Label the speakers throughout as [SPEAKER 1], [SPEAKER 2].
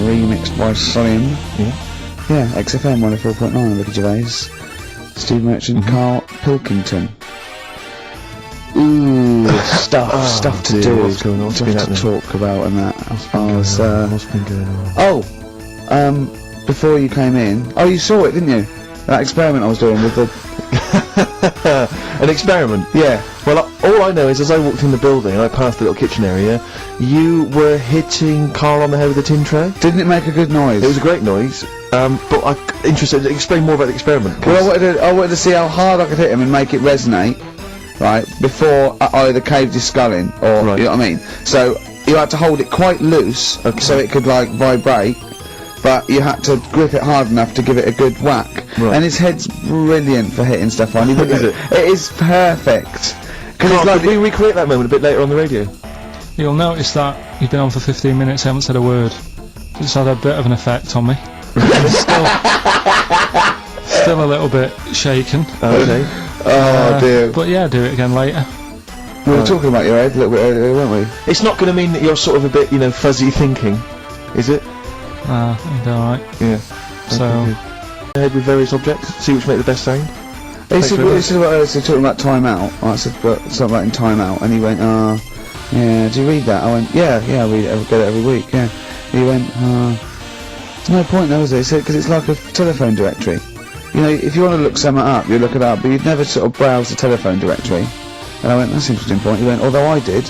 [SPEAKER 1] remixed by Slim. Yeah, XFM 104.9, Ricky Gervais, Steve Merchant, Carl Pilkington. Ooh, stuff to do, stuff to talk about and that.
[SPEAKER 2] What's been going on?
[SPEAKER 1] Before you came in, you saw it, didn't you? That experiment I was doing with the...
[SPEAKER 2] An experiment?
[SPEAKER 1] Yeah.
[SPEAKER 2] Well, all I know is as I walked in the building and I passed the little kitchen area, you were hitting Carl on the head with a tin tray.
[SPEAKER 1] Didn't it make a good noise?
[SPEAKER 2] It was a great noise, but I'm interested to explain more about the experiment.
[SPEAKER 1] Well, I wanted to see how hard I could hit him and make it resonate, right, before I either caved his skull in, or, you know what I mean? So, you had to hold it quite loose, so it could, like, vibrate, but you had to grip it hard enough to give it a good whack.
[SPEAKER 2] Right.
[SPEAKER 1] And his head's brilliant for hitting stuff on.
[SPEAKER 2] Is it?
[SPEAKER 1] It is perfect.
[SPEAKER 2] Carl, could we recreate that moment a bit later on the radio?
[SPEAKER 3] You'll notice that you've been on for 15 minutes, haven't said a word. It's had a bit of an effect on me. Still a little bit shaken.
[SPEAKER 2] Okay.
[SPEAKER 1] Dear.
[SPEAKER 3] But yeah, do it again later.
[SPEAKER 1] We were talking about your head a little bit earlier, weren't we?
[SPEAKER 2] It's not going to mean that you're sort of a bit, fuzzy thinking, is it?
[SPEAKER 3] Alright.
[SPEAKER 2] Yeah.
[SPEAKER 3] So...
[SPEAKER 2] Ahead with various objects, see which make the best sound.
[SPEAKER 1] This is what I was talking about Time Out. I said something about in Time Out, and he went, yeah, do you read that? I went, yeah, I read it, I get it every week, yeah. He went, there's no point though, is there? He said, because it's like a telephone directory. You know, if you want to look something up, you look it up, but you'd never sort of browse the telephone directory. And I went, that's an interesting point. He went, although I did.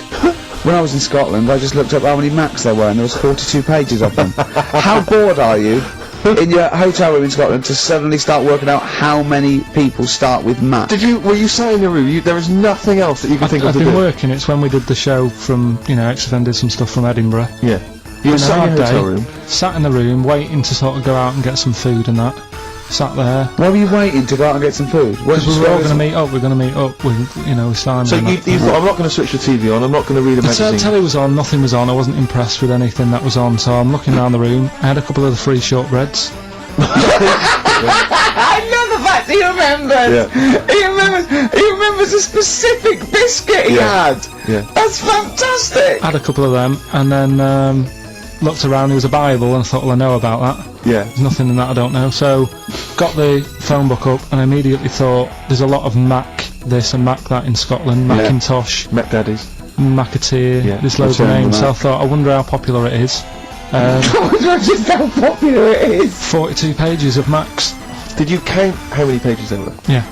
[SPEAKER 1] When I was in Scotland, I just looked up how many Macs there were, and there was 42 pages of them. How bored are you in your hotel room in Scotland to suddenly start working out how many people start with Mac?
[SPEAKER 2] Were you sat in your room, there was nothing else that you could think of to do?
[SPEAKER 3] I've been working, it's when we did the show from, XFM did some stuff from Edinburgh.
[SPEAKER 2] Yeah. You were sat in your hotel room?
[SPEAKER 3] Sat in the room, waiting to sort of go out and get some food and that. Sat there.
[SPEAKER 1] Why were you waiting to go out and get some food?
[SPEAKER 3] Because we were all going to meet up, we're going to meet up with, Simon.
[SPEAKER 2] So you thought, I'm not going to switch the TV on, I'm not going to read a magazine.
[SPEAKER 3] The telly was on, nothing was on, I wasn't impressed with anything that was on, so I'm looking around the room, I had a couple of the free shortbreads.
[SPEAKER 1] I love the fact he remembers! Yeah. He remembers a specific biscuit he had!
[SPEAKER 2] Yeah.
[SPEAKER 1] That's fantastic!
[SPEAKER 3] I had a couple of them, and then, looked around, there was a Bible, and I thought, well, I know about that.
[SPEAKER 2] Yeah.
[SPEAKER 3] There's nothing in that I don't know. So, got the phone book up, and I immediately thought, there's a lot of Mac this and Mac that in Scotland, Macintosh,
[SPEAKER 2] Mac Daddies,
[SPEAKER 3] Macateer, there's loads of names, so I thought, I wonder how popular it is.
[SPEAKER 1] I wonder just how popular it is!
[SPEAKER 3] 42 pages of Macs.
[SPEAKER 2] Did you count how many pages there were?
[SPEAKER 3] Yeah.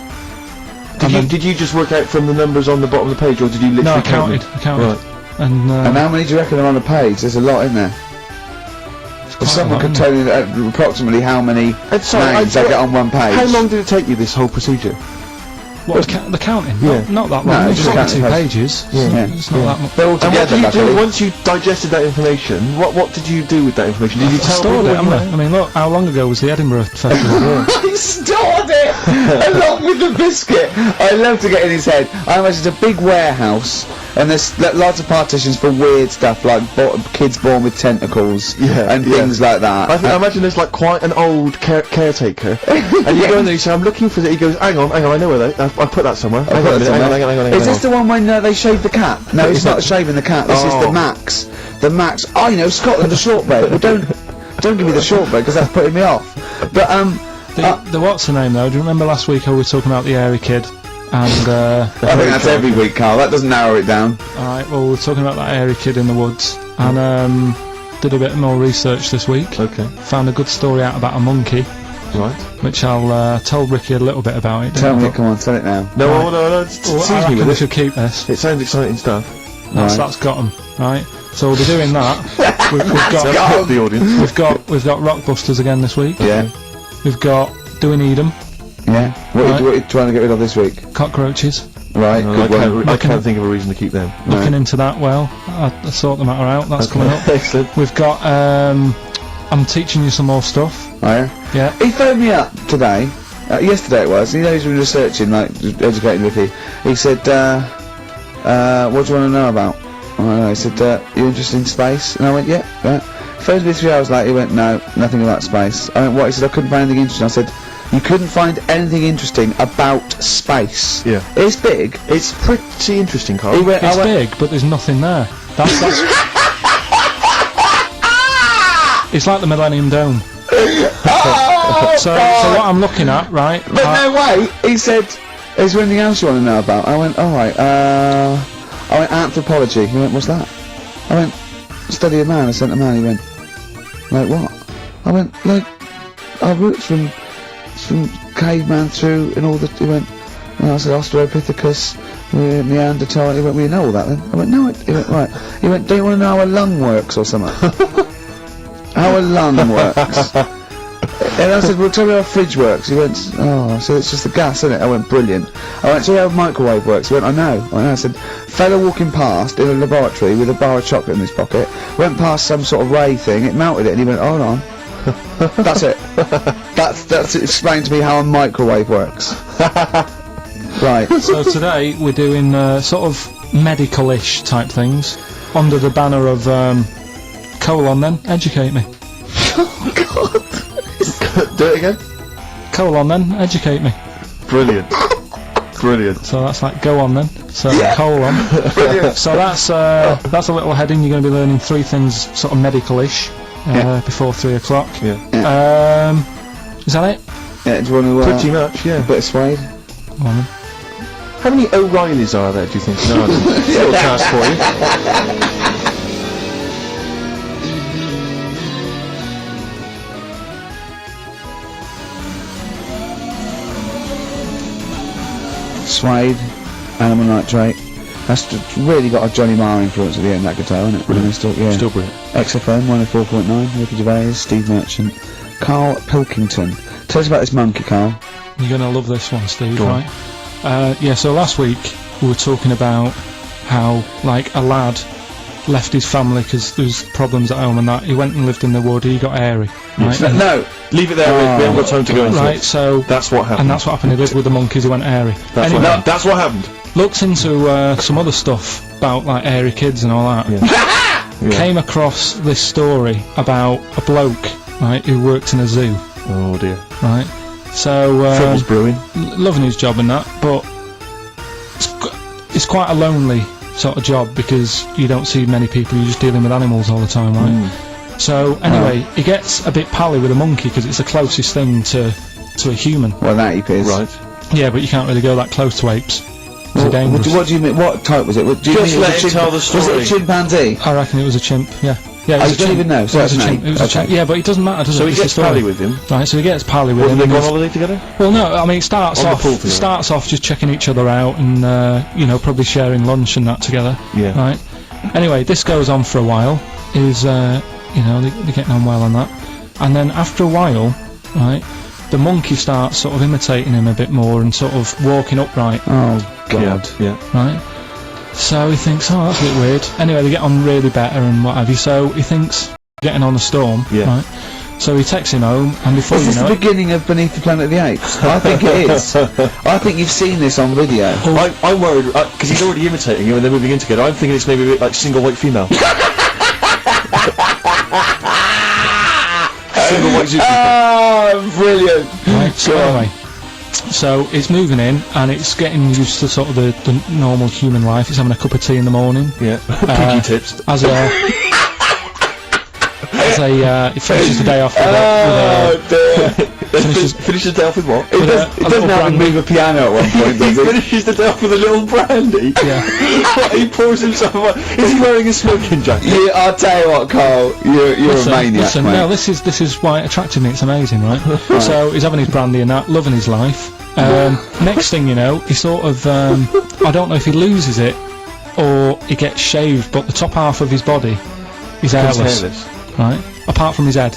[SPEAKER 2] Did you just work out from the numbers on the bottom of the page, or did you literally
[SPEAKER 3] No, I
[SPEAKER 2] count
[SPEAKER 3] counted.
[SPEAKER 2] Right.
[SPEAKER 3] And
[SPEAKER 1] how many do you reckon are on a page? There's a lot in there. If someone could tell you approximately how many names they get on one page.
[SPEAKER 2] How long did it take you, this whole procedure?
[SPEAKER 3] What, the counting?
[SPEAKER 2] Yeah.
[SPEAKER 3] Not that long.
[SPEAKER 1] No,
[SPEAKER 3] it's
[SPEAKER 1] just
[SPEAKER 3] only 2
[SPEAKER 1] counting
[SPEAKER 3] pages.
[SPEAKER 1] Yeah.
[SPEAKER 3] It's not that much.
[SPEAKER 1] They're all
[SPEAKER 2] And what
[SPEAKER 1] together,
[SPEAKER 2] did you do once you digested that information? What did you do with that information? Did you tell
[SPEAKER 3] stored
[SPEAKER 2] people
[SPEAKER 3] it, haven't I? I mean, look, how long ago was the Edinburgh Festival?
[SPEAKER 1] He stored it along with the biscuit. I love to get in his head. I imagine it's a big warehouse, and there's lots of partitions for weird stuff like kids born with tentacles and things like that.
[SPEAKER 2] I imagine there's like quite an old caretaker, and you go in there and you say, I'm looking for that. He goes, hang on, I know where I put that somewhere. Hang on.
[SPEAKER 1] Is this the one when they shave the cat? No, it's not shaving the cat. This is the Max. The Max. I know Scotland, the shortbread. Well, don't give me the shortbread because that's putting me off. But
[SPEAKER 3] the what's the name though? Do you remember last week I was talking about the Airy Kid? And
[SPEAKER 1] I think that's every week, Carl. That doesn't narrow it down.
[SPEAKER 3] Alright, well, we were talking about that Airy Kid in the woods, and did a bit more research this week.
[SPEAKER 2] Okay.
[SPEAKER 3] Found a good story out about a monkey.
[SPEAKER 2] Right.
[SPEAKER 3] Which I'll tell Ricky a little bit about it.
[SPEAKER 1] Tell me, come on, tell it now.
[SPEAKER 2] No,
[SPEAKER 3] Right.
[SPEAKER 2] no,
[SPEAKER 3] I reckon we should keep this.
[SPEAKER 2] It sounds exciting stuff.
[SPEAKER 3] That's got 'em, right? So we'll be doing that. we've
[SPEAKER 2] got the audience.
[SPEAKER 3] We've got Rockbusters again this week.
[SPEAKER 1] Yeah.
[SPEAKER 3] We've got Do We Need 'Em?
[SPEAKER 1] Yeah. What are you trying to get rid of this week?
[SPEAKER 3] Cockroaches.
[SPEAKER 1] Right.
[SPEAKER 2] I can't think of a reason to keep them.
[SPEAKER 3] Looking into that, well, I sort the matter out. That's coming up.
[SPEAKER 2] Excellent.
[SPEAKER 3] We've got I'm teaching you some more stuff.
[SPEAKER 1] Oh yeah?
[SPEAKER 3] Yeah.
[SPEAKER 1] He phoned me up today, yesterday it was, he's been researching, like, educating Ricky. He said, what do you want to know about? I don't know, he said, you interested in space? And I went, yeah. Phones me 3 hours later, he went, no, nothing about space. I went, what? He said, I couldn't find anything interesting. I said, you couldn't find anything interesting about space?
[SPEAKER 2] Yeah.
[SPEAKER 1] It's big.
[SPEAKER 2] It's pretty interesting, Carl.
[SPEAKER 3] It's big, but there's nothing there. That's It's like the Millennium Dome.
[SPEAKER 1] Oh!
[SPEAKER 3] So what I'm looking at, right?
[SPEAKER 1] But no, wait. He said, "Is there anything else you want to know about?" I went, "All right." I went, "Anthropology." He went, "What's that?" I went, "Study of man." I sent a man. He went, "Like what?" I went, "Like our roots from caveman through and all the." He went, and I said, "Australopithecus, Neanderthal." He went, "Well, you know all that then?" I went, "No." He went, "Right." He went, "Do you want to know how a lung works or something?" How a lung works. And I said, "Well, tell me how a fridge works." He went, "Oh," so it's just the gas, isn't it? I went, "Brilliant." I went, "So how a microwave works?" He went, "I know." I said, "Fella walking past in a laboratory with a bar of chocolate in his pocket, went past some sort of ray thing, it melted it," and he went, "Hold on." That's it. That's explained to me how a microwave works. Right.
[SPEAKER 3] So today we're doing sort of medical-ish type things under the banner of colon. Then educate me.
[SPEAKER 1] Oh God.
[SPEAKER 2] Do it again.
[SPEAKER 3] Colon. Then educate me.
[SPEAKER 2] Brilliant. Brilliant.
[SPEAKER 3] So that's like go on then. So colon.
[SPEAKER 1] Brilliant.
[SPEAKER 3] So that's a little heading. You're going to be learning 3 things sort of medical-ish before 3 o'clock.
[SPEAKER 2] Yeah.
[SPEAKER 3] Is that it?
[SPEAKER 1] Yeah, do you want to
[SPEAKER 2] Pretty much. Yeah.
[SPEAKER 1] a bit of suede?
[SPEAKER 3] Come on then.
[SPEAKER 2] How many O'Reillys are there? Do you think? No, little task for you.
[SPEAKER 1] Suede, animal nitrate. That's really got a Johnny Marr influence at the end, that guitar, isn't it?
[SPEAKER 2] Brilliant.
[SPEAKER 1] Still
[SPEAKER 2] brilliant.
[SPEAKER 1] XFM 104.9, Ricky Gervais, Steve Merchant, Carl Pilkington. Tell us about this monkey, Carl.
[SPEAKER 3] You're going to love this one, Steve,
[SPEAKER 2] Go on.
[SPEAKER 3] right? Yeah, so last week we were talking about how, like, a lad left his family because there was problems at home and that. He went and lived in the wood, he got airy. Right?
[SPEAKER 1] No!
[SPEAKER 2] Leave it there. We haven't got time to go into
[SPEAKER 3] Right,
[SPEAKER 2] it.
[SPEAKER 3] so...
[SPEAKER 2] That's what happened.
[SPEAKER 3] And that's what happened, he lived with the monkeys, he went airy.
[SPEAKER 2] That's
[SPEAKER 3] Anyway,
[SPEAKER 2] what happened. That's what happened.
[SPEAKER 3] looked into some other stuff about, like, airy kids and all that.
[SPEAKER 2] Yeah.
[SPEAKER 3] Came across this story about a bloke, right, who worked in a zoo,
[SPEAKER 2] Oh dear.
[SPEAKER 3] right? So,
[SPEAKER 2] Trouble's brewing.
[SPEAKER 3] loving his job and that, but it's quite a lonely sort of job because you don't see many people, you're just dealing with animals all the time, right? So anyway, he gets a bit pally with a monkey because it's the closest thing to a human.
[SPEAKER 1] Well, that ape is.
[SPEAKER 2] Right.
[SPEAKER 3] Yeah, but you can't really go that close to apes. They're
[SPEAKER 1] What,
[SPEAKER 3] dangerous.
[SPEAKER 1] what do you mean? What type was it? What, do you
[SPEAKER 2] Just
[SPEAKER 1] mean
[SPEAKER 2] let
[SPEAKER 1] it was
[SPEAKER 2] it
[SPEAKER 1] a
[SPEAKER 2] tell the
[SPEAKER 1] Was it
[SPEAKER 2] story.
[SPEAKER 1] a chimpanzee?
[SPEAKER 3] I reckon it was a chimp, yeah. Yeah, it
[SPEAKER 1] Oh,
[SPEAKER 3] was
[SPEAKER 1] you
[SPEAKER 3] a
[SPEAKER 1] don't
[SPEAKER 3] chimp.
[SPEAKER 1] even know, so
[SPEAKER 3] It was
[SPEAKER 1] that's
[SPEAKER 3] a
[SPEAKER 1] an
[SPEAKER 3] chimp.
[SPEAKER 1] ape.
[SPEAKER 3] It was a
[SPEAKER 1] Okay.
[SPEAKER 3] chimp. Yeah, but it doesn't matter, does
[SPEAKER 2] So
[SPEAKER 3] it?
[SPEAKER 2] he
[SPEAKER 3] It's
[SPEAKER 2] gets
[SPEAKER 3] the story.
[SPEAKER 2] pally with him.
[SPEAKER 3] Right, so he gets pally with
[SPEAKER 2] Well,
[SPEAKER 3] him.
[SPEAKER 2] do they
[SPEAKER 3] and
[SPEAKER 2] go on
[SPEAKER 3] he's-
[SPEAKER 2] holiday together?
[SPEAKER 3] Well, no, I mean, it starts
[SPEAKER 2] On the
[SPEAKER 3] off.
[SPEAKER 2] pool together.
[SPEAKER 3] Starts off just checking each other out and you know, probably sharing lunch and that together.
[SPEAKER 2] Yeah.
[SPEAKER 3] Right. Anyway, this goes on for a while. Is you know, they're getting on well on that, and then after a while, right, the monkey starts sort of imitating him a bit more and sort of walking upright.
[SPEAKER 1] Oh, God.
[SPEAKER 2] Yeah.
[SPEAKER 3] Right. So he thinks, oh, that's a bit weird. Anyway, they get on really better and what have you. So he thinks getting on a storm.
[SPEAKER 2] Yeah.
[SPEAKER 3] Right. So he takes him home, and before
[SPEAKER 1] Is
[SPEAKER 3] you
[SPEAKER 1] this
[SPEAKER 3] know
[SPEAKER 1] the
[SPEAKER 3] it,
[SPEAKER 1] beginning of Beneath the Planet of the Apes? I think it is. I think you've seen this on video.
[SPEAKER 2] I'm worried because he's already imitating him and they're moving in together. I'm thinking it's maybe a bit like single white female. Single white zookeeper.
[SPEAKER 1] Oh, brilliant.
[SPEAKER 3] right, so anyway, so it's moving in, and it's getting used to sort of the normal human life. It's having a cup of tea in the morning.
[SPEAKER 2] Yeah. Pinky tips.
[SPEAKER 3] As he finishes the day off with
[SPEAKER 1] Oh, dear.
[SPEAKER 2] Finishes the day off with what?
[SPEAKER 1] It
[SPEAKER 3] With
[SPEAKER 1] does,
[SPEAKER 3] a
[SPEAKER 1] it doesn't
[SPEAKER 3] little
[SPEAKER 1] have to
[SPEAKER 3] brandy.
[SPEAKER 1] move a piano at one point,
[SPEAKER 2] He
[SPEAKER 1] does it?
[SPEAKER 2] finishes the day off with a little brandy.
[SPEAKER 3] Yeah.
[SPEAKER 2] He pours himself a... Is he wearing a smoking jacket?
[SPEAKER 1] I'll tell you what, Carl, you're a maniac,
[SPEAKER 3] listen,
[SPEAKER 1] mate.
[SPEAKER 3] no, this is why it attracted me. It's amazing, right? So he's having his brandy and that, loving his life. Next thing you know, he sort of I don't know if he loses it or he gets shaved, but the top half of his body is hairless, right? Apart from his head,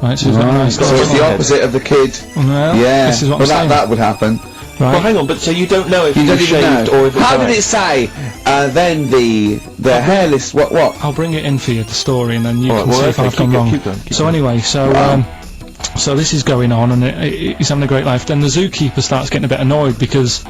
[SPEAKER 3] right? So he's got a nice.
[SPEAKER 1] So it's the opposite of the kid.
[SPEAKER 3] Well,
[SPEAKER 1] Yeah,
[SPEAKER 3] this is what
[SPEAKER 1] well,
[SPEAKER 3] I'm saying.
[SPEAKER 1] that would happen.
[SPEAKER 2] Well,
[SPEAKER 3] Right?
[SPEAKER 2] hang on, but so you don't know if
[SPEAKER 1] You
[SPEAKER 2] he
[SPEAKER 1] don't
[SPEAKER 2] was
[SPEAKER 1] even
[SPEAKER 2] shaved
[SPEAKER 1] know.
[SPEAKER 2] or if it's
[SPEAKER 1] How did
[SPEAKER 2] like-
[SPEAKER 1] it say? Then the hairless. What?
[SPEAKER 3] I'll bring it in for you, the story, and then you
[SPEAKER 2] Alright,
[SPEAKER 3] can
[SPEAKER 2] well,
[SPEAKER 3] see if
[SPEAKER 2] okay,
[SPEAKER 3] I've gone
[SPEAKER 2] keep
[SPEAKER 3] wrong.
[SPEAKER 2] going, keep
[SPEAKER 3] So
[SPEAKER 2] going.
[SPEAKER 3] anyway, so this is going on, and he's having a great life. Then the zookeeper starts getting a bit annoyed because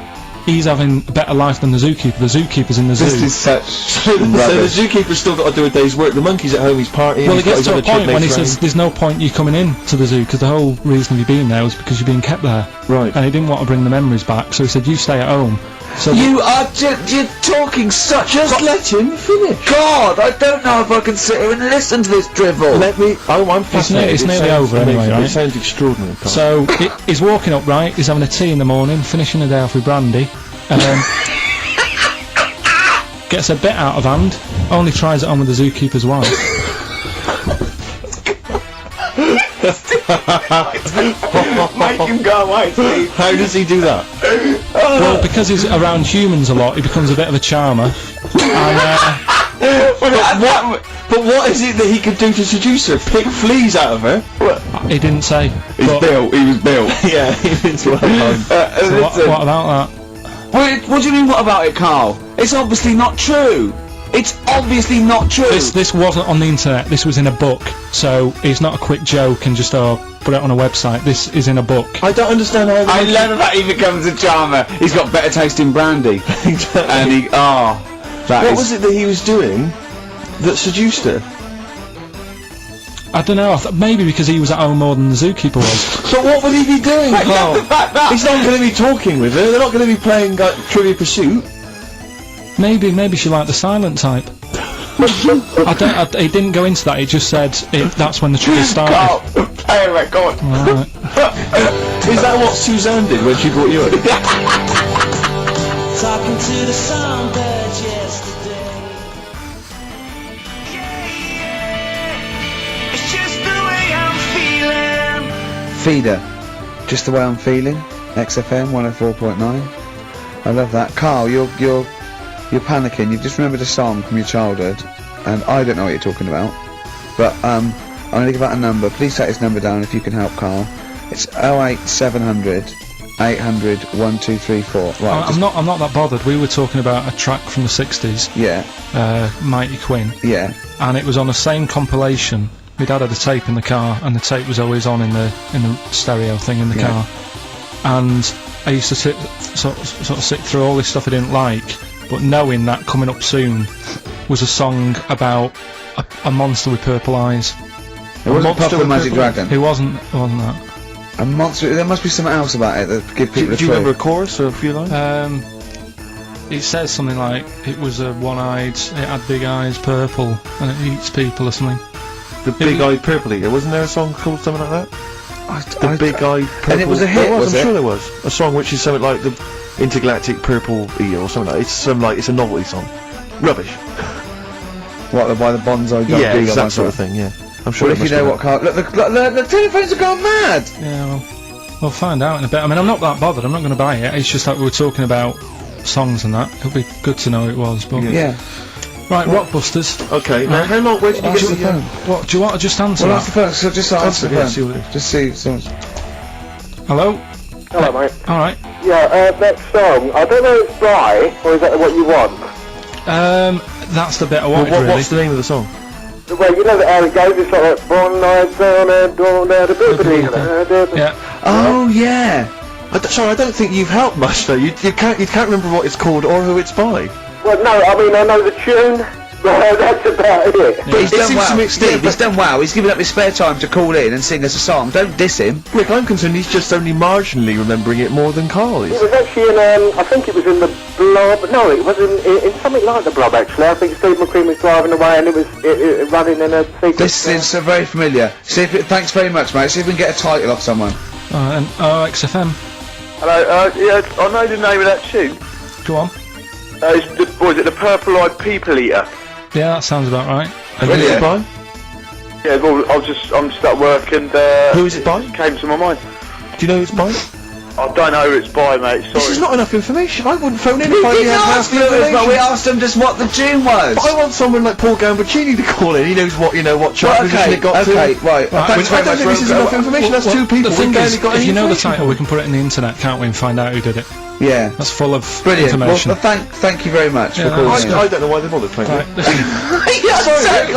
[SPEAKER 3] he's having a better life than the zookeeper. The zookeeper's in the zoo.
[SPEAKER 1] This is such
[SPEAKER 2] So the
[SPEAKER 1] rubbish.
[SPEAKER 2] zookeeper's still got to do a day's work. The monkey's at home, he's partying.
[SPEAKER 3] Well,
[SPEAKER 2] he's
[SPEAKER 3] it gets
[SPEAKER 2] got
[SPEAKER 3] to a
[SPEAKER 2] his other
[SPEAKER 3] point when he
[SPEAKER 2] chipmates
[SPEAKER 3] says, "There's no point you coming in to the zoo because the whole reason of you being there was because you're being kept there."
[SPEAKER 2] Right.
[SPEAKER 3] And he didn't want to bring the memories back, so he said, "You stay at home." So
[SPEAKER 1] You are you're talking such.
[SPEAKER 2] Just let him finish.
[SPEAKER 1] God, I don't know if I can sit here and listen to this drivel.
[SPEAKER 2] Let me. Oh, I'm fascinated.
[SPEAKER 3] it's
[SPEAKER 2] It
[SPEAKER 3] nearly
[SPEAKER 2] sounds
[SPEAKER 3] over anyway,
[SPEAKER 2] amazing.
[SPEAKER 3] right?
[SPEAKER 2] It sounds extraordinary. Carl.
[SPEAKER 3] So he's walking up, right? He's having a tea in the morning, finishing the day off with brandy, and then gets a bit out of hand. Only tries it on with the zookeeper's wife.
[SPEAKER 1] Make him go away, Steve.
[SPEAKER 2] How does he do that?
[SPEAKER 3] Well, because he's around humans a lot, he becomes a bit of a charmer. And
[SPEAKER 2] But what is it that he could do to seduce her? Pick fleas out of her?
[SPEAKER 3] he didn't say.
[SPEAKER 1] He was built.
[SPEAKER 2] Yeah, it's well done.
[SPEAKER 3] So what about that?
[SPEAKER 1] What do you mean, what about it, Carl? It's obviously not true. It's obviously not true.
[SPEAKER 3] This wasn't on the internet. This was in a book. So it's not a quick joke and just put it on a website. This is in a book.
[SPEAKER 2] I don't understand how.
[SPEAKER 1] I love that he becomes a charmer. He's got better taste in brandy. And he,
[SPEAKER 2] What was it that he was doing that seduced her?
[SPEAKER 3] I don't know. Maybe because he was at home more than the zookeeper was.
[SPEAKER 2] But what would he be doing, Carl? He's not going to be talking with her. They're not going to be playing Trivia Pursuit.
[SPEAKER 3] Maybe she liked the silent type. He didn't go into that. He just said that's when the trigger started.
[SPEAKER 1] Carl, play a record.
[SPEAKER 3] Alright.
[SPEAKER 2] Is that what Suzanne did when she brought you in?
[SPEAKER 4] Talking to the songbirds yesterday. It's just the way I'm feeling.
[SPEAKER 1] Feeder. Just the way I'm feeling. XFM 104.9. I love that. Carl, you're panicking. You've just remembered a song from your childhood, and I don't know what you're talking about. But I'm gonna give out a number. Please take this number down if you can help, Carl. It's 08700 800 1234. Right.
[SPEAKER 3] I'm not that bothered. We were talking about a track from the 60s,
[SPEAKER 1] Yeah.
[SPEAKER 3] Mighty Quinn,
[SPEAKER 1] Yeah.
[SPEAKER 3] and it was on the same compilation. My dad had a tape in the car, and the tape was always on in the stereo thing in the
[SPEAKER 1] Yeah.
[SPEAKER 3] car. And I used to sort of sit through all this stuff I didn't like, but knowing that coming up soon was a song about a monster with purple eyes.
[SPEAKER 1] It wasn't
[SPEAKER 2] monster
[SPEAKER 1] Puff the
[SPEAKER 2] with
[SPEAKER 1] Magic
[SPEAKER 2] purple-
[SPEAKER 1] Dragon.
[SPEAKER 3] It wasn't that.
[SPEAKER 1] A monster. There must be something else about it that give people
[SPEAKER 2] Do
[SPEAKER 1] a
[SPEAKER 2] you
[SPEAKER 1] clue.
[SPEAKER 2] remember a chorus or a few lines?
[SPEAKER 3] It says something like it was a one-eyed, it had big eyes, purple, and it eats people or something.
[SPEAKER 2] The Big-Eyed Purple Eater. Wasn't there a song called something like that? The Big-Eyed Purple...
[SPEAKER 1] And it was a hit,
[SPEAKER 2] There was,
[SPEAKER 1] was
[SPEAKER 2] I'm
[SPEAKER 1] it?
[SPEAKER 2] sure there was. A song which is something like the Intergalactic Purple Eater or something like that. It's a novelty song. Rubbish.
[SPEAKER 1] What, by the Bonsai Dog?
[SPEAKER 2] Yeah,
[SPEAKER 1] Dealer,
[SPEAKER 2] it's that sort of thing, yeah. I'm sure
[SPEAKER 1] Well,
[SPEAKER 2] it
[SPEAKER 1] if you
[SPEAKER 2] must
[SPEAKER 1] know
[SPEAKER 2] be
[SPEAKER 1] what, Carl... Look, the telephones have gone mad!
[SPEAKER 3] Yeah, well, we'll find out in a bit. I mean, I'm not that bothered. I'm not going to buy it. It's just that we were talking about songs and that. It'll be good to know who it was. But
[SPEAKER 1] Yeah.
[SPEAKER 3] right, Rockbusters.
[SPEAKER 2] that. Okay, now how long... Where did you
[SPEAKER 1] Answer
[SPEAKER 2] get
[SPEAKER 1] the
[SPEAKER 2] the...
[SPEAKER 1] phone.
[SPEAKER 3] What do you want to just answer
[SPEAKER 1] Well,
[SPEAKER 3] that?
[SPEAKER 1] answer the phone. So just answer the
[SPEAKER 2] yeah,
[SPEAKER 1] phone.
[SPEAKER 2] see what it is.
[SPEAKER 1] Just see someone's...
[SPEAKER 3] Hello.
[SPEAKER 5] Hello, mate.
[SPEAKER 3] All right.
[SPEAKER 5] Yeah, that song, I don't know if it's by, or is that what you want?
[SPEAKER 3] That's the bit I
[SPEAKER 2] Well,
[SPEAKER 3] wanted really.
[SPEAKER 2] what's the name of the song?
[SPEAKER 5] Well, you know how it goes, it's like, one night on a dawn at a
[SPEAKER 3] Yeah.
[SPEAKER 1] Oh, yeah!
[SPEAKER 2] Sorry, I don't think you've helped much though. You can't remember what it's called or who it's by.
[SPEAKER 5] Well, no, I mean, I know the tune, but that's about it.
[SPEAKER 1] But he's
[SPEAKER 2] It
[SPEAKER 1] done
[SPEAKER 2] seems
[SPEAKER 1] well.
[SPEAKER 2] to me-
[SPEAKER 1] Steve, he's done well. He's given up his spare time to call in and sing us a song. Don't diss him.
[SPEAKER 2] Rick, I'm concerned he's just only marginally remembering it more than Carl
[SPEAKER 5] It
[SPEAKER 2] is.
[SPEAKER 5] was actually in, I think it was in the Blob, no, it was in something like the Blob, actually. I think Steve McQueen was driving away and it was running in a sequence.
[SPEAKER 1] This is so very familiar. See if thanks very much, mate. See if we can get a title off someone.
[SPEAKER 3] And XFM.
[SPEAKER 5] Hello, yeah, I know the name of that tune.
[SPEAKER 3] Go on.
[SPEAKER 5] Was it the Purple-Eyed People Eater?
[SPEAKER 3] Yeah, that sounds about right.
[SPEAKER 2] And who's it by?
[SPEAKER 5] Yeah, well, I'm just at work and
[SPEAKER 2] Who is it by?
[SPEAKER 5] came to my mind.
[SPEAKER 2] Do you know who it's by?
[SPEAKER 5] I don't know who it's by, mate, sorry.
[SPEAKER 2] This is not enough information. I wouldn't phone in
[SPEAKER 1] We
[SPEAKER 2] if I
[SPEAKER 1] didn't
[SPEAKER 2] had half
[SPEAKER 1] ask
[SPEAKER 2] the
[SPEAKER 1] you, but we
[SPEAKER 2] information.
[SPEAKER 1] asked him just what the tune was.
[SPEAKER 2] But I want someone like Paul Gambaccini to call in. He knows what chart position
[SPEAKER 1] okay,
[SPEAKER 2] it got
[SPEAKER 1] okay,
[SPEAKER 2] to.
[SPEAKER 1] right. Thanks
[SPEAKER 2] I
[SPEAKER 1] very
[SPEAKER 2] don't
[SPEAKER 1] much.
[SPEAKER 2] think this is enough information. That's two people.
[SPEAKER 3] The thing
[SPEAKER 2] We've barely
[SPEAKER 3] is,
[SPEAKER 2] got
[SPEAKER 3] if
[SPEAKER 2] any
[SPEAKER 3] you know the
[SPEAKER 2] information.
[SPEAKER 3] title, we can put it in the internet, can't we, and find out who did it.
[SPEAKER 1] Yeah.
[SPEAKER 3] That's full of
[SPEAKER 1] Brilliant.
[SPEAKER 3] information.
[SPEAKER 1] Well, thank you very much
[SPEAKER 3] Yeah,
[SPEAKER 1] for calling in.
[SPEAKER 2] I don't know why they bothered playing
[SPEAKER 3] Right,
[SPEAKER 2] it.
[SPEAKER 3] listen,
[SPEAKER 2] Sorry,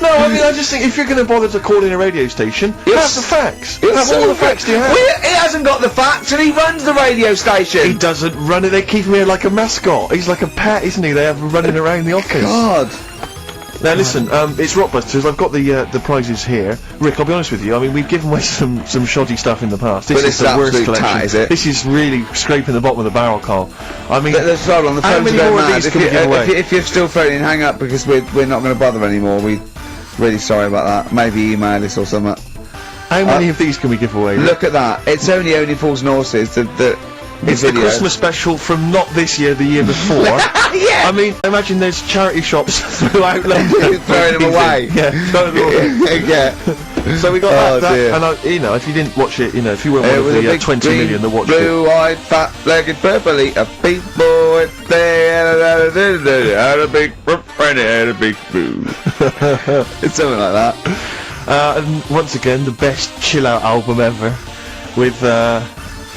[SPEAKER 2] no, I mean, I just think if you're going to bother to call in a radio station, have the facts. Have all the facts you have.
[SPEAKER 1] He hasn't got the facts, and he runs the radio
[SPEAKER 2] He
[SPEAKER 1] station.
[SPEAKER 2] doesn't run it. They keep him here like a mascot. He's like a pet, isn't he? They have him running around the office.
[SPEAKER 1] God.
[SPEAKER 2] Now listen, it's Rockbusters. I've got the prizes here. Rick, I'll be honest with you. I mean, we've given away some shoddy stuff in the past. This
[SPEAKER 1] But
[SPEAKER 2] is
[SPEAKER 1] this
[SPEAKER 2] the
[SPEAKER 1] is
[SPEAKER 2] worst
[SPEAKER 1] absolute
[SPEAKER 2] collection.
[SPEAKER 1] tat, is it?
[SPEAKER 2] This is really scraping the bottom of the barrel, Carl. I mean,
[SPEAKER 1] Let's hold on, the
[SPEAKER 2] how
[SPEAKER 1] phones
[SPEAKER 2] many
[SPEAKER 1] are going
[SPEAKER 2] more of
[SPEAKER 1] mad.
[SPEAKER 2] these can we give away?
[SPEAKER 1] If you're still phoning, hang up because we're not going to bother anymore. We're really sorry about that. Maybe email us or something.
[SPEAKER 2] How many of these can we give away?
[SPEAKER 1] Look at that. It's only Fools and Horses. The
[SPEAKER 2] It's the
[SPEAKER 1] video.
[SPEAKER 2] Christmas special from not this year, the year before.
[SPEAKER 1] Yeah.
[SPEAKER 2] I mean, imagine there's charity shops throughout London.
[SPEAKER 1] Throwing them away.
[SPEAKER 2] Yeah, throwing them away.
[SPEAKER 1] Yeah.
[SPEAKER 2] So we got
[SPEAKER 1] Oh,
[SPEAKER 2] that,
[SPEAKER 1] dear.
[SPEAKER 2] and you know, if you didn't watch it, you know, if you weren't
[SPEAKER 1] It
[SPEAKER 2] one
[SPEAKER 1] was
[SPEAKER 2] of
[SPEAKER 1] a
[SPEAKER 2] the
[SPEAKER 1] big
[SPEAKER 2] 20
[SPEAKER 1] green,
[SPEAKER 2] million that watched it.
[SPEAKER 1] blue-eyed, fat-legged, purple-eater people. Had a big and had a big boo. It's something like that.
[SPEAKER 2] And once again, the best chill-out album ever. With, I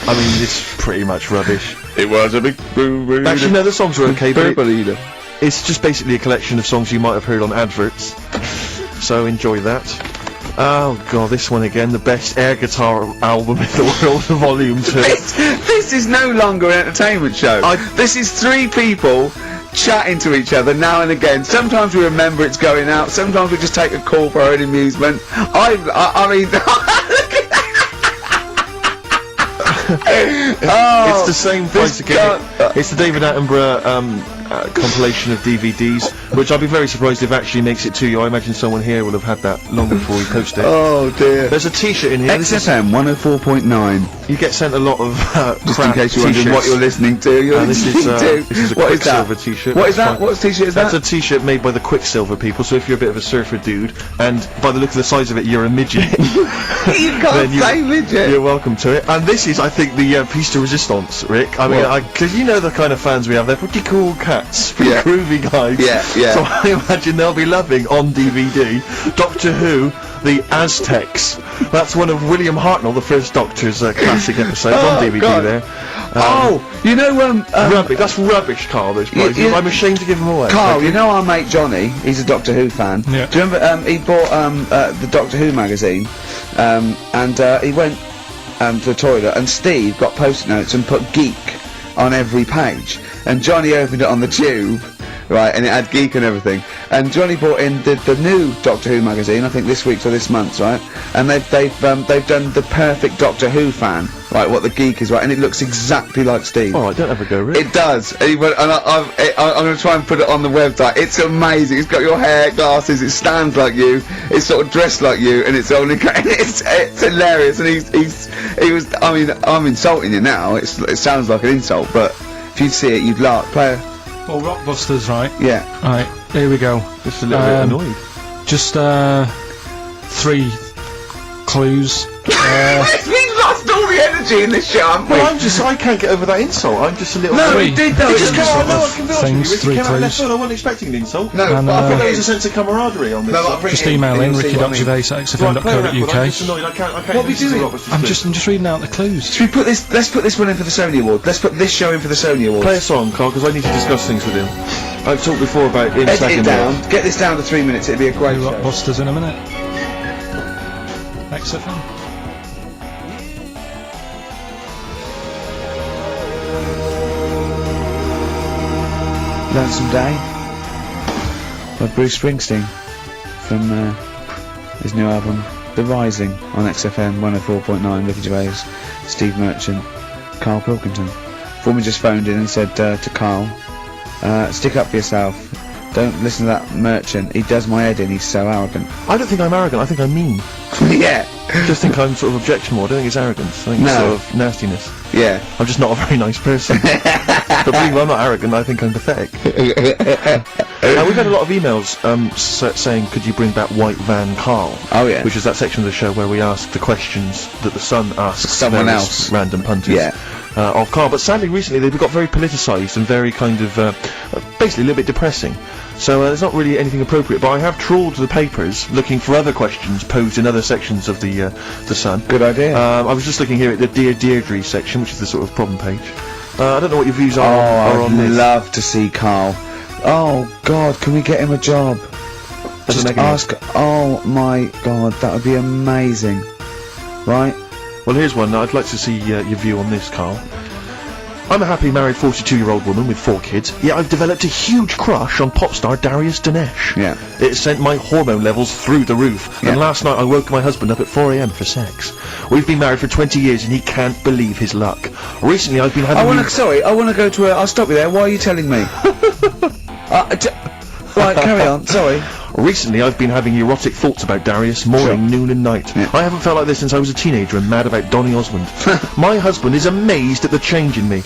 [SPEAKER 2] mean, it's pretty much rubbish.
[SPEAKER 1] It was a big boo.
[SPEAKER 2] Actually, no, the songs were okay, but
[SPEAKER 1] Purple-eater.
[SPEAKER 2] it's just basically a collection of songs you might have heard on adverts. So enjoy that. Oh god, this one again, the best air guitar album in the world, Volume 2.
[SPEAKER 1] This is no longer an entertainment show. This is three people chatting to each other now and again. Sometimes we remember it's going out. Sometimes we just take a call for our own amusement. I mean, oh,
[SPEAKER 2] It's the same price again. It's the David Attenborough compilation of DVDs, which I'd be very surprised if actually makes it to you. I imagine someone here would have had that long before we posted it.
[SPEAKER 1] Oh dear.
[SPEAKER 2] There's a T-shirt in here.
[SPEAKER 1] XFM 104.9
[SPEAKER 2] You get sent a lot of
[SPEAKER 1] Just in case you're wondering what you're listening to. You're
[SPEAKER 2] This is
[SPEAKER 1] listening to.
[SPEAKER 2] this is a
[SPEAKER 1] What is that?
[SPEAKER 2] Quicksilver T-shirt.
[SPEAKER 1] What is
[SPEAKER 2] That's
[SPEAKER 1] that?
[SPEAKER 2] fine.
[SPEAKER 1] What T-shirt is
[SPEAKER 2] That's
[SPEAKER 1] that?
[SPEAKER 2] a T-shirt made by the Quicksilver people. So if you're a bit of a surfer dude, and by the look of the size of it, you're a midget,
[SPEAKER 1] You can't
[SPEAKER 2] then
[SPEAKER 1] say midget.
[SPEAKER 2] you're welcome to it. And this is, I think, the piece de resistance, Rick. I mean,
[SPEAKER 1] What?
[SPEAKER 2] because you know the kind of fans we have. They're pretty cool cats, pretty
[SPEAKER 1] Yeah.
[SPEAKER 2] groovy guys.
[SPEAKER 1] Yeah, yeah.
[SPEAKER 2] So I imagine they'll be loving on DVD Doctor Who, the Aztecs. That's one of William Hartnell, the first Doctor's classic episode on DVD
[SPEAKER 1] God.
[SPEAKER 2] there.
[SPEAKER 1] Oh, you know,
[SPEAKER 2] Rubbish. That's rubbish, Carl. Those prizes.
[SPEAKER 1] you-
[SPEAKER 2] I'm ashamed to give them away.
[SPEAKER 1] Carl,
[SPEAKER 2] Thank
[SPEAKER 1] you know our mate Johnny? He's a Doctor Who fan.
[SPEAKER 3] Yeah.
[SPEAKER 1] Do you remember? He bought the Doctor Who magazine, and he went to the toilet, and Steve got post-it notes and put geek on every page, and Johnny opened it on the tube. Right, and it had geek and everything. And Johnny brought in the new Doctor Who magazine, I think this week's or this month's, right? And they've done the perfect Doctor Who fan, right? What the geek is, right? And it looks exactly like Steve.
[SPEAKER 2] All right, don't ever go, Rick.
[SPEAKER 1] It does. And he went, and I'm going to try and put it on the website. It's amazing. It's got your hair, glasses. It stands like you. It's sort of dressed like you, and it's only. It's hilarious. And he was. I mean, I'm insulting you now. It sounds like an insult, but if you see it, you'd laugh. Play.
[SPEAKER 3] Well, Rockbusters, right?
[SPEAKER 1] Yeah.
[SPEAKER 3] Right, here we go.
[SPEAKER 2] Just a little bit annoyed.
[SPEAKER 3] Just 3 clues.
[SPEAKER 1] We've lost all the energy in this show, haven't we?
[SPEAKER 2] Well, I can't get over that insult. I'm just a little.
[SPEAKER 1] No,
[SPEAKER 3] Three.
[SPEAKER 1] we did though.
[SPEAKER 2] It just came out. No, I
[SPEAKER 3] Of
[SPEAKER 2] can be honest
[SPEAKER 3] things,
[SPEAKER 2] with you.
[SPEAKER 3] 3
[SPEAKER 2] It came out
[SPEAKER 3] clues.
[SPEAKER 2] left field. I wasn't expecting an insult.
[SPEAKER 1] No,
[SPEAKER 3] And,
[SPEAKER 1] but I
[SPEAKER 2] I
[SPEAKER 1] thought
[SPEAKER 2] thought there
[SPEAKER 1] it
[SPEAKER 2] was a
[SPEAKER 1] was
[SPEAKER 2] sense of camaraderie on this.
[SPEAKER 1] No, I'll bring
[SPEAKER 3] Just
[SPEAKER 1] it in,
[SPEAKER 3] email
[SPEAKER 1] and
[SPEAKER 3] in
[SPEAKER 1] you'll see what I mean.
[SPEAKER 2] Right, play around, but I'm
[SPEAKER 3] ricky.xfm.co.uk.
[SPEAKER 2] just annoyed. I can't.
[SPEAKER 1] What we
[SPEAKER 2] listen to
[SPEAKER 1] doing?
[SPEAKER 2] Robert's
[SPEAKER 3] I'm just reading out the clues.
[SPEAKER 1] Should we put this? Let's put this one in for the Sony Award. Let's put this show in for the Sony Award.
[SPEAKER 2] Play a song, Carl, because I need to discuss things with him. I've talked before about him
[SPEAKER 1] Edit
[SPEAKER 2] slagging
[SPEAKER 1] it
[SPEAKER 2] me
[SPEAKER 1] down.
[SPEAKER 2] off.
[SPEAKER 1] Get this down to 3 minutes. It'd be a great show.
[SPEAKER 3] Rockbusters in a minute. XFM.
[SPEAKER 1] Lonesome Day by Bruce Springsteen from his new album The Rising on XFM 104.9. Ricky Gervais, Steve Merchant, Carl Pilkington. Foreman just phoned in and said to Carl, stick up for yourself, don't listen to that Merchant, he does my head in, he's so arrogant.
[SPEAKER 2] I don't think I'm arrogant. I think I'm mean.
[SPEAKER 1] Yeah,
[SPEAKER 2] I just think I'm sort of objectionable. I don't think it's arrogance. I think it's
[SPEAKER 1] No.
[SPEAKER 2] sort of nastiness.
[SPEAKER 1] yeah.
[SPEAKER 2] I'm just not a very nice person. But believe me, I'm not arrogant. I think I'm pathetic. We've had a lot of emails saying, could you bring back White Van Carl?
[SPEAKER 1] Oh yeah.
[SPEAKER 2] Which is that section of the show where we ask the questions that the Sun asks
[SPEAKER 1] Someone
[SPEAKER 2] various
[SPEAKER 1] else.
[SPEAKER 2] random punters
[SPEAKER 1] Yeah.
[SPEAKER 2] of Carl. But sadly, recently they've got very politicised and very kind of basically a little bit depressing. So there's not really anything appropriate. But I have trawled the papers looking for other questions posed in other sections of the Sun.
[SPEAKER 1] Good idea.
[SPEAKER 2] I was just looking here at the Dear Deirdre section, which is the sort of problem page. I don't know what your views are
[SPEAKER 1] Oh,
[SPEAKER 2] on
[SPEAKER 1] I'd
[SPEAKER 2] this.
[SPEAKER 1] love to see Carl. Oh God, can we get him a job?
[SPEAKER 2] Doesn't
[SPEAKER 1] Just
[SPEAKER 2] make any-
[SPEAKER 1] ask. Oh my God, that would be amazing. Right?
[SPEAKER 2] Well, here's one. I'd like to see your view on this, Carl. I'm a happy married 42-year-old woman with 4 kids, yet I've developed a huge crush on pop star Darius Dinesh.
[SPEAKER 1] Yeah.
[SPEAKER 2] It sent my hormone levels through the roof,
[SPEAKER 1] Yeah.
[SPEAKER 2] and last night I woke my husband up at 4 a.m. for sex. We've been married for 20 years and he can't believe his luck. Recently I've been having...
[SPEAKER 1] I wanna go to I'll stop you there. Why are you telling me? Right, carry on. Sorry.
[SPEAKER 2] Recently I've been having erotic thoughts about Darius morning, noon and night.
[SPEAKER 1] Yeah.
[SPEAKER 2] I haven't felt like this since I was a teenager and mad about Donny Osmond. My husband is amazed at the change in me.